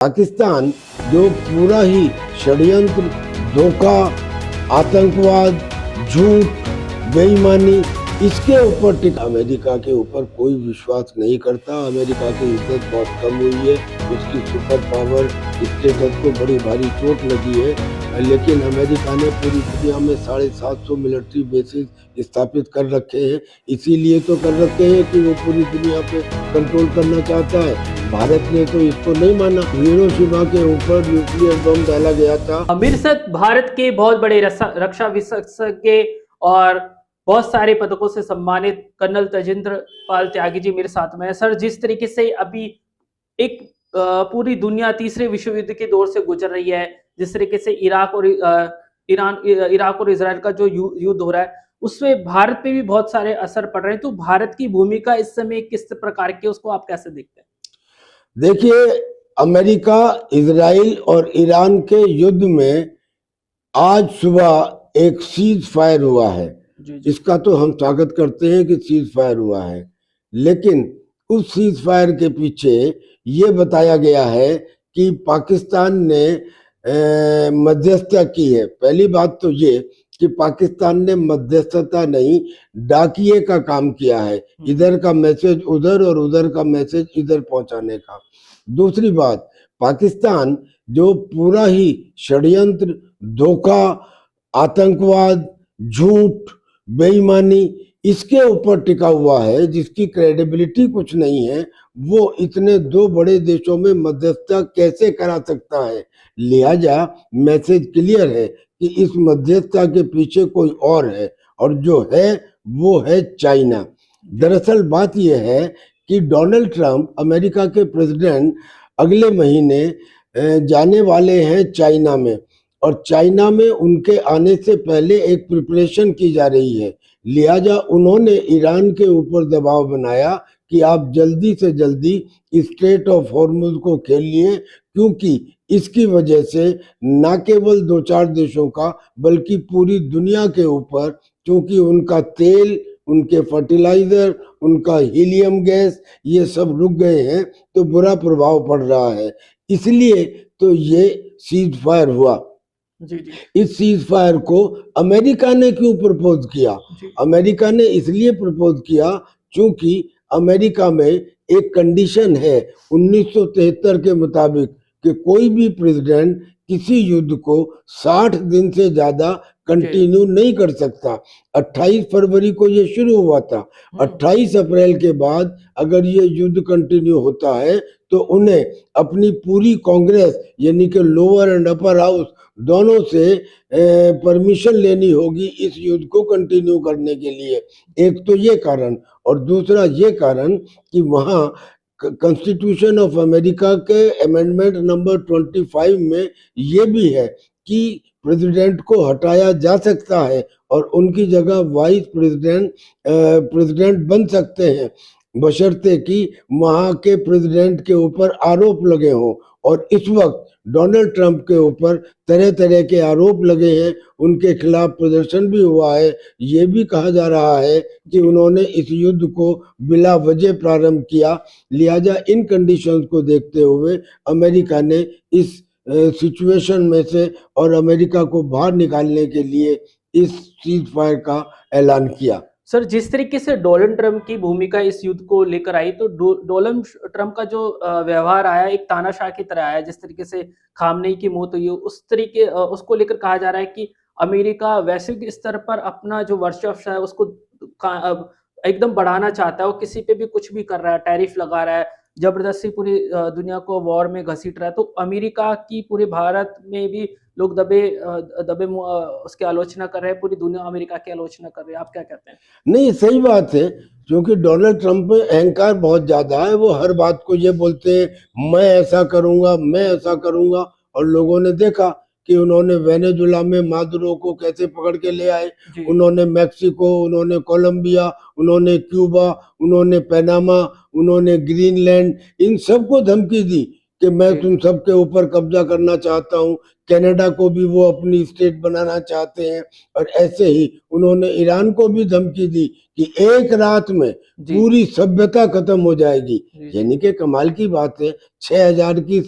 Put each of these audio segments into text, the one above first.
पाकिस्तान जो पूरा ही षड्यंत्र, धोखा, आतंकवाद, झूठ, बेईमानी इसके ऊपर टिका अमेरिका के ऊपर कोई विश्वास नहीं करता। अमेरिका की इज्जत बहुत कम हुई है, उसकी सुपर पावर स्टेटस को बड़ी भारी चोट लगी है। लेकिन अमेरिका ने पूरी दुनिया में 750 मिलिट्री बेसिस स्थापित कर रखे हैं। इसीलिए तो कर रखे हैं कि वो पूरी दुनिया पे कंट्रोल करना चाहता है। भारत ने तो इसको नहीं माना। हिरोशिमा के ऊपर न्यूक्लियर बम डाला गया था। आमिर सर भारत के बहुत बड़े रक्षा विशेषज्ञ और बहुत सारे पदकों से सम्मानित कर्नल तजिंदर पाल त्यागी जी मेरे साथ में है। सर, जिस तरीके से अभी एक पूरी दुनिया तीसरे विश्व युद्ध के दौर से गुजर रही है, जिस तरीके से इराक और इजराइल का जो युद्ध हो रहा है उसमें भारत पे भी बहुत सारे असर पड़ रहे हैं। तो भारत की भूमिका इस समय किस प्रकार की, उसको आप कैसे देखते हैं? देखिए, अमेरिका, इजराइल और ईरान के युद्ध में आज सुबह एक सीज फायर हुआ है। इसका तो हम स्वागत करते हैं कि सीज फायर हुआ है, लेकिन उस सीज फायर के पीछे ये बताया गया है कि पाकिस्तान ने मध्यस्थता की है। पहली बात तो ये कि पाकिस्तान ने मध्यस्थता नहीं, डाकिए का काम किया है, इधर का मैसेज उधर और उधर का मैसेज इधर पहुंचाने का। दूसरी बात, पाकिस्तान जो पूरा ही षड्यंत्र, धोखा, आतंकवाद, झूठ, बेईमानी इसके ऊपर टिका हुआ है, जिसकी क्रेडिबिलिटी कुछ नहीं है, वो इतने दो बड़े देशों में मध्यस्थता कैसे करा सकता है। लिहाजा मैसेज क्लियर है कि इस मध्यस्थता के पीछे कोई और है, और जो है वो है चाइना। दरअसल बात यह है कि डोनाल्ड ट्रंप, अमेरिका के प्रेसिडेंट, अगले महीने जाने वाले हैं चाइना में, और चाइना में उनके आने से पहले एक प्रिपरेशन की जा रही है। लिहाजा उन्होंने ईरान के ऊपर दबाव बनाया कि आप जल्दी से जल्दी स्ट्रेट ऑफ हॉर्मुज को खेल लिए, क्योंकि इसकी वजह से न केवल 2-4 देशों का बल्कि पूरी दुनिया के ऊपर, क्योंकि उनका तेल, उनके फर्टिलाइजर, उनका हीलियम गैस ये सब रुक गए हैं, तो बुरा प्रभाव पड़ रहा है। इसलिए तो ये सीज फायर हुआ। जी जी। इस सीज फायर को अमेरिका ने क्यों प्रपोज किया? अमेरिका ने इसलिए प्रपोज किया क्योंकि अमेरिका में एक कंडीशन है 1973 के मुताबिक कि कोई भी प्रेसिडेंट किसी युद्ध को 60 दिन से ज्यादा कंटिन्यू नहीं कर सकता। 28 फरवरी को ये शुरू हुआ था। 28 अप्रैल के बाद अगर ये युद्ध कंटिन्यू होता है तो उन्हें अपनी पूरी कांग्रेस यानी कि लोअर एंड अपर हाउस दोनों से परमिशन लेनी होगी इस युद्ध को कंटिन्यू करने के लिए। एक तो ये कारण, और दूसरा ये कारण कि वहाँ कॉन्स्टिट्यूशन ऑफ अमेरिका के अमेंडमेंट नंबर 25 में ये भी है कि प्रेसिडेंट को हटाया जा सकता है और उनकी जगह वाइस प्रेसिडेंट बन सकते हैं, बशर्ते कि वहाँ के प्रेसिडेंट के ऊपर आरोप लगे हों। और इस वक्त डोनाल्ड ट्रंप के ऊपर तरह तरह के आरोप लगे हैं, उनके खिलाफ प्रदर्शन भी हुआ है। ये भी कहा जा रहा है कि उन्होंने इस युद्ध को बिला वजह प्रारंभ किया। लिहाजा इन कंडीशंस को देखते हुए अमेरिका ने इस सिचुएशन में से और अमेरिका को बाहर निकालने के लिए इस सीज फायर का ऐलान किया। सर, जिस तरीके से डोनाल्ड ट्रंप की भूमिका इस युद्ध को लेकर आई, तो डोनाल्ड ट्रंप का जो व्यवहार आया एक तानाशाह की तरह आया। जिस तरीके से खामनेई की मौत हुई, उस तरीके उसको लेकर कहा जा रहा है कि अमेरिका वैश्विक स्तर पर अपना जो वर्चस्व है उसको एकदम बढ़ाना चाहता है। वो किसी पे भी कुछ भी कर रहा है, टैरिफ लगा रहा है, जबरदस्ती पूरी दुनिया को वॉर में घसीट रहा है। तो अमेरिका की पूरे भारत में भी लोग दबे उसकी आलोचना कर रहे हैं, पूरी दुनिया अमेरिका की आलोचना कर रही है। आप क्या कहते हैं? नहीं, सही बात है, क्योंकि डोनाल्ड ट्रंप में अहंकार बहुत ज्यादा है। वो हर बात को ये बोलते हैं मैं ऐसा करूंगा, मैं ऐसा करूंगा, और लोगों ने देखा कि उन्होंने वेनेजुला में मादुरो को कैसे पकड़ के ले आए। उन्होंने मैक्सिको, उन्होंने कोलंबिया, उन्होंने क्यूबा, उन्होंने पनामा, उन्होंने ग्रीनलैंड, इन सबको धमकी दी कि मैं तुम सबके ऊपर कब्जा करना चाहता हूँ। कनाडा को भी वो अपनी स्टेट बनाना चाहते हैं। और ऐसे ही उन्होंने ईरान को भी धमकी दी कि एक रात में पूरी सभ्यता खत्म हो जाएगी। यानी कि कमाल की बात है, 6000 की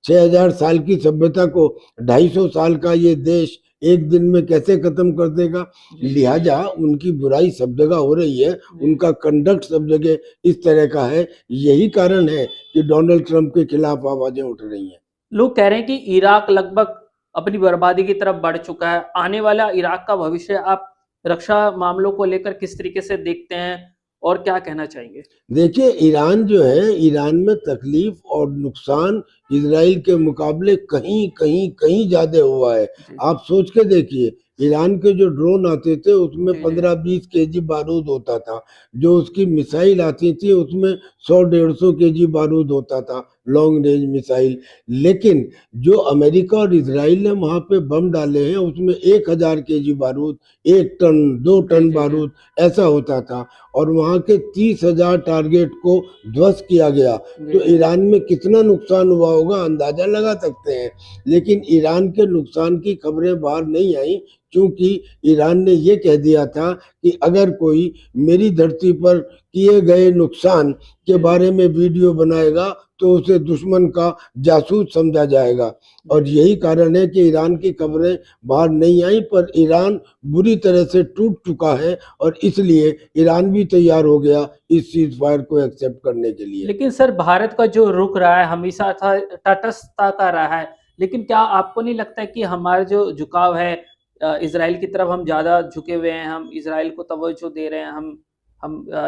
6000 साल की सभ्यता को 250 साल का ये देश एक दिन में कैसे खत्म कर देगा। लिहाजा उनकी बुराई सब जगह हो रही है, उनका कंडक्ट सब जगह इस तरह का है। यही कारण है कि डोनाल्ड ट्रंप के खिलाफ आवाजें उठ रही हैं। लोग कह रहे हैं कि इराक लगभग अपनी बर्बादी की तरफ बढ़ चुका है। आने वाला इराक का भविष्य आप रक्षा मामलों को लेकर किस तरीके से देखते हैं और क्या कहना चाहेंगे? देखिए, ईरान जो है, ईरान में तकलीफ और नुकसान इजराइल के मुकाबले कहीं कहीं कहीं ज्यादा हुआ है। आप सोच के देखिए, ईरान के जो ड्रोन आते थे उसमें 15-20 केजी बारूद होता था, जो उसकी मिसाइल आती थी उसमें 100-150 केजी बारूद होता था, लॉन्ग रेंज मिसाइल। लेकिन जो अमेरिका और इजराइल ने वहां पे बम डाले हैं उसमें 1000 केजी बारूद, 1 टन 2 टन बारूद ऐसा होता था, और वहां के 30,000 टारगेट को ध्वस्त किया गया। तो ईरान में कितना नुकसान हुआ होगा अंदाजा लगा सकते हैं। लेकिन ईरान के नुकसान की खबरें बाहर नहीं आई, क्योंकि ईरान ने ये कह दिया था कि अगर कोई मेरी धरती पर किए गए नुकसान के बारे में वीडियो बनाएगा तो उसे दुश्मन का जासूस समझा जाएगा। और यही कारण है कि ईरान की खबरें बाहर नहीं आई, पर ईरान बुरी तरह से टूट चुका है और इसलिए ईरान भी तैयार हो गया इस सीज फायर को एक्सेप्ट करने के लिए। लेकिन सर, भारत का जो रुख रहा है हमेशा था तटस्थता का रहा है। लेकिन क्या आपको नहीं लगता है कि हमारा जो झुकाव है इज़राइल की तरफ हम ज़्यादा झुके हुए हैं, हम इज़राइल को तवज्जो दे रहे हैं, हम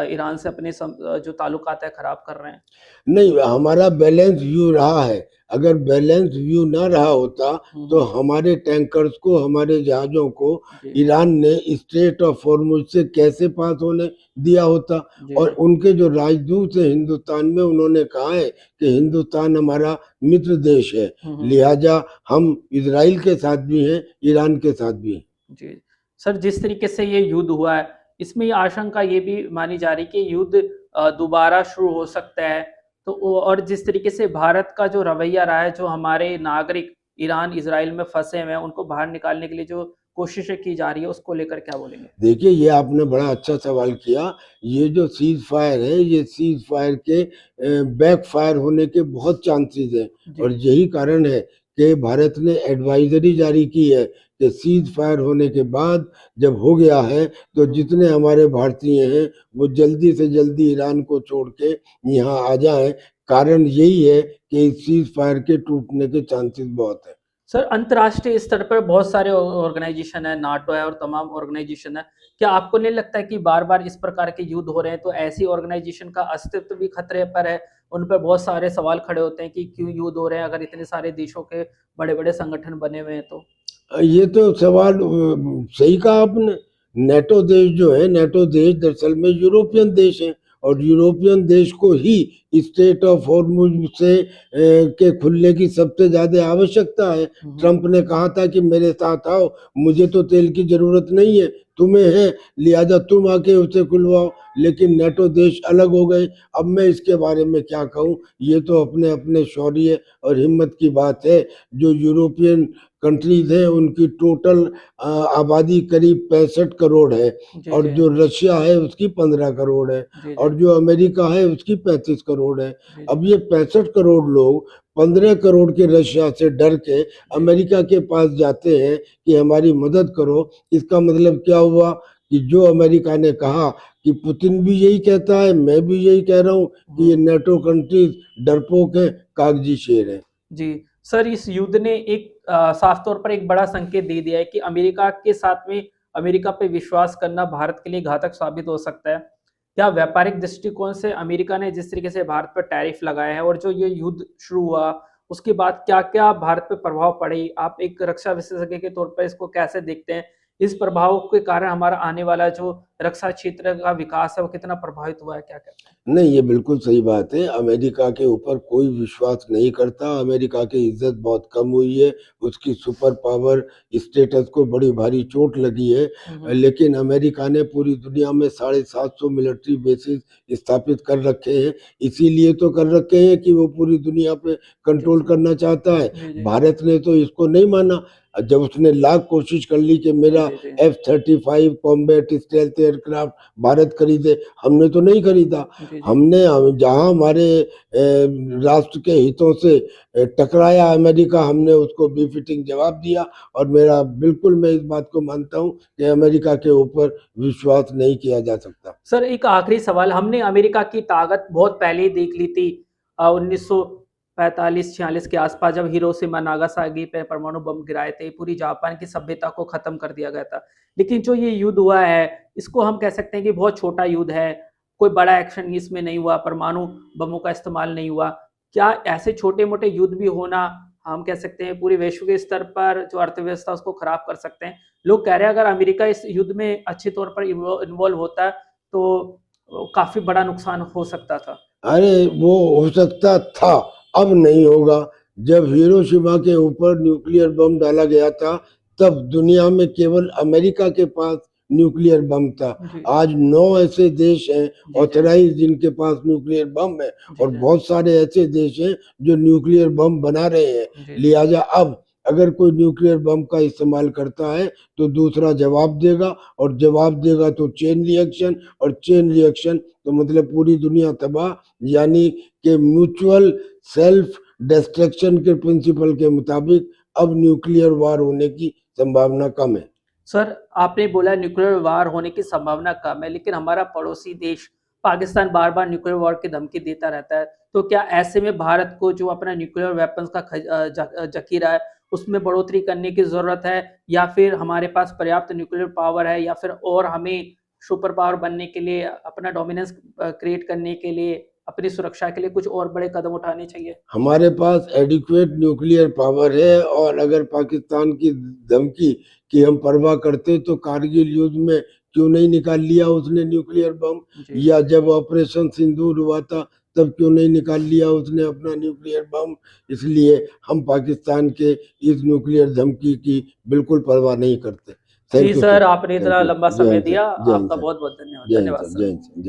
ईरान से अपने जो ताल्लुकात है खराब कर रहे हैं? नहीं, हमारा बैलेंस व्यू रहा है। अगर बैलेंस व्यू ना रहा होता तो हमारे टैंकर्स को, हमारे जहाजों को ईरान ने स्ट्रेट ऑफ हॉर्मुज से कैसे पास होने दिया होता। और उनके जो राजदूत है हिंदुस्तान में, उन्होंने कहा है कि हिंदुस्तान हमारा मित्र देश है, लिहाजा हम इजराइल के साथ भी हैं, ईरान के साथ भी हैं। जी। सर, जिस तरीके से ये युद्ध हुआ है, इसमें ये आशंका ये भी मानी जा रही है कि युद्ध दोबारा शुरू हो सकता है। तो और जिस तरीके से भारत का जो रवैया रहा है, जो हमारे नागरिक ईरान, इज़राइल में फँसे हुए हैं, उनको बाहर निकालने के लिए जो कोशिशें की जा रही है, उसको लेकर क्या बोलेंगे? देखिए, ये आपने बड़ा अच्छा सवाल किया। ये जो सीज़ फायर है, ये सीज़ फायर के बैक फायर होने के बहुत चांसेस हैं, और यही कारण है कि भारत ने एडवाइजरी जारी की है कि सीज़ फायर होने के बाद जब हो गया है तो जितने हमारे भारतीय हैं वो जल्दी से जल्दी ईरान को छोड़ के यहाँ आ जाएं। कारण यही है कि इस सीज़ फायर के टूटने के चांसेस बहुत हैं। सर, अंतर्राष्ट्रीय स्तर पर बहुत सारे ऑर्गेनाइजेशन है, नाटो है और तमाम ऑर्गेनाइजेशन है। क्या आपको नहीं लगता है कि बार-बार इस प्रकार के युद्ध हो रहे हैं, तो ऐसी ऑर्गेनाइजेशन का अस्तित्व भी खतरे पर है? उन पर बहुत सारे सवाल खड़े होते हैं कि क्यों युद्ध हो रहे हैं, अगर इतने सारे देशों के बड़े-बड़े संगठन बने हुए हैं तो? ये तो सवाल सही कहा आपने। नेटो देश जो है, नेटो देश दरअसल में यूरोपियन देश है, और यूरोपियन देश को ही स्टेट ऑफ हॉर्मुज से के खुलने की सबसे ज्यादा आवश्यकता है। ट्रंप ने कहा था कि मेरे साथ आओ, मुझे तो तेल की जरूरत नहीं है, तुम्हें है, लिहाजा तुम आके उसे खुलवाओ। लेकिन नेटो देश अलग हो गए। अब मैं इसके बारे में क्या कहूँ, ये तो अपने अपने शौर्य और हिम्मत की बात है। जो यूरोपियन कंट्रीज हैं उनकी टोटल आबादी करीब 65 करोड़ है, और जो रशिया है उसकी 15 करोड़ है, और जो अमेरिका है उसकी 35 करोड़ है। अब ये 65 करोड़ लोग 15 करोड़ के रशिया से डर के अमेरिका के पास जाते हैं कि हमारी मदद करो। इसका मतलब क्या हुआ कि जो अमेरिका ने कहा कि पुतिन भी यही कहता है, मैं भी यही कह रहा हूँ कि ये नेटो कंट्रीज डरपोक है, कागजी शेर है। जी। सर, इस युद्ध ने एक साफ तौर पर एक बड़ा संकेत दे दिया है कि अमेरिका के साथ में अमेरिका पे विश्वास करना भारत के लिए घातक साबित हो सकता है। क्या व्यापारिक दृष्टिकोण से अमेरिका ने जिस तरीके से भारत पर टैरिफ लगाया है और जो ये युद्ध शुरू हुआ, उसके बाद क्या-क्या भारत पे प्रभाव पड़े? आप एक रक्षा विशेषज्ञ के तौर पर इसको कैसे देखते हैं? इस प्रभाव के कारण हमारा आने वाला जो रक्षा क्षेत्र का विकास है, वो कितना प्रभावित हुआ है? क्या कहते हैं? नहीं, ये बिल्कुल सही बात है। अमेरिका के ऊपर कोई विश्वास नहीं करता। अमेरिका की इज़्ज़त बहुत कम हुई है। उसकी सुपर पावर स्टेटस को बड़ी भारी चोट लगी है। लेकिन अमेरिका ने पूरी दुनिया में 750 मिलिट्री बेसेस स्थापित कर रखे हैं। इसीलिए तो कर रखे हैं कि वो पूरी दुनिया पे कंट्रोल करना चाहता है। भारत ने तो इसको नहीं माना। जब उसने लाख कोशिश कर ली कि मेरा जी, जी। F-35 combat stealth aircraft Bharat खरीदे, हमने तो नहीं खरीदा। जी, जी। हमने जहां हमारे राष्ट्र के हितों से टकराया अमेरिका, हमने उसको बेफिटिंग जवाब दिया। और मेरा बिल्कुल, मैं इस बात को मानता हूं कि अमेरिका के ऊपर विश्वास नहीं किया जा सकता। सर एक आखिरी सवाल, हमने अमेरिका की ताकत बहुत पहले ही देख ली थी 1945-46 के आसपास, जब हिरोशिमा नागासाकी पे परमाणु बम गिराए थे, पूरी जापान की सभ्यता को खत्म कर दिया गया था। लेकिन जो ये युद्ध हुआ है, इसको हम कह सकते हैं कि बहुत छोटा युद्ध है, कोई बड़ा एक्शन इसमें नहीं हुआ, परमाणु बमों का इस्तेमाल नहीं हुआ। क्या ऐसे छोटे-मोटे युद्ध भी होना, हम कह सकते हैं पूरे वैश्विक स्तर पर जो अर्थव्यवस्था उसको खराब कर सकते हैं? लोग कह रहे हैं अगर अमेरिका इस युद्ध में अच्छे तौर पर इन्वॉल्व होता है तो काफ़ी बड़ा नुकसान हो सकता था। अरे वो हो सकता था, अब नहीं होगा। जब हिरोशिमा के ऊपर न्यूक्लियर बम डाला गया था, तब दुनिया में केवल अमेरिका के पास न्यूक्लियर बम था। जी। आज 9 ऐसे देश हैं जी, जी। ऑथराइज जिनके पास न्यूक्लियर बम है, जी, और जी। बहुत सारे ऐसे देश हैं जो न्यूक्लियर बम बना रहे हैं। जी, जी। लिहाजा अब अगर कोई न्यूक्लियर बम का इस्तेमाल करता है तो दूसरा जवाब देगा, और जवाब देगा तो चेन रिएक्शन, और चेन रिएक्शन तो मतलब पूरी दुनिया तबाह। यानी कि म्यूचुअल सेल्फ डिस्ट्रक्शन के प्रिंसिपल के मुताबिक अब न्यूक्लियर वार होने की संभावना कम है। सर, आपने बोला न्यूक्लियर वार होने की संभावना कम है, लेकिन हमारा पड़ोसी देश पाकिस्तान बार-बार न्यूक्लियर वॉर की धमकी देता रहता है। तो क्या ऐसे में भारत को जो अपना न्यूक्लियर वेपन्स का ज़ख़ीरा है, उसमें बढ़ोतरी करने की ज़रूरत है, या फिर हमारे पास पर्याप्त न्यूक्लियर पावर है, या फिर और हमें सुपर पावर बनने के लिए, अपना डोमिनेंस क्रिएट करने के लिए, अपनी सुरक्षा के लिए कुछ और बड़े कदम उठाने चाहिए? हमारे पास एडिक्वेट न्यूक्लियर पावर है, और अगर पाकिस्तान की धमकी की हम परवाह करते तो कारगिल युद्ध में क्यों नहीं निकाल लिया उसने न्यूक्लियर बम, जी। या जब ऑपरेशन सिंदूर हुआ था तब क्यों नहीं निकाल लिया उसने अपना न्यूक्लियर बम। इसलिए हम पाकिस्तान के इस न्यूक्लियर धमकी की बिल्कुल परवाह नहीं करते। जी थैंक यू सर, सर। आपने थैंक इतना यू। लंबा जय समय हिंद सर। दिया, जय हिंद आपका सर। बहुत-बहुत धन्यवाद। जय हिंद धन्यवाद सर। जय सर। हिंद सर।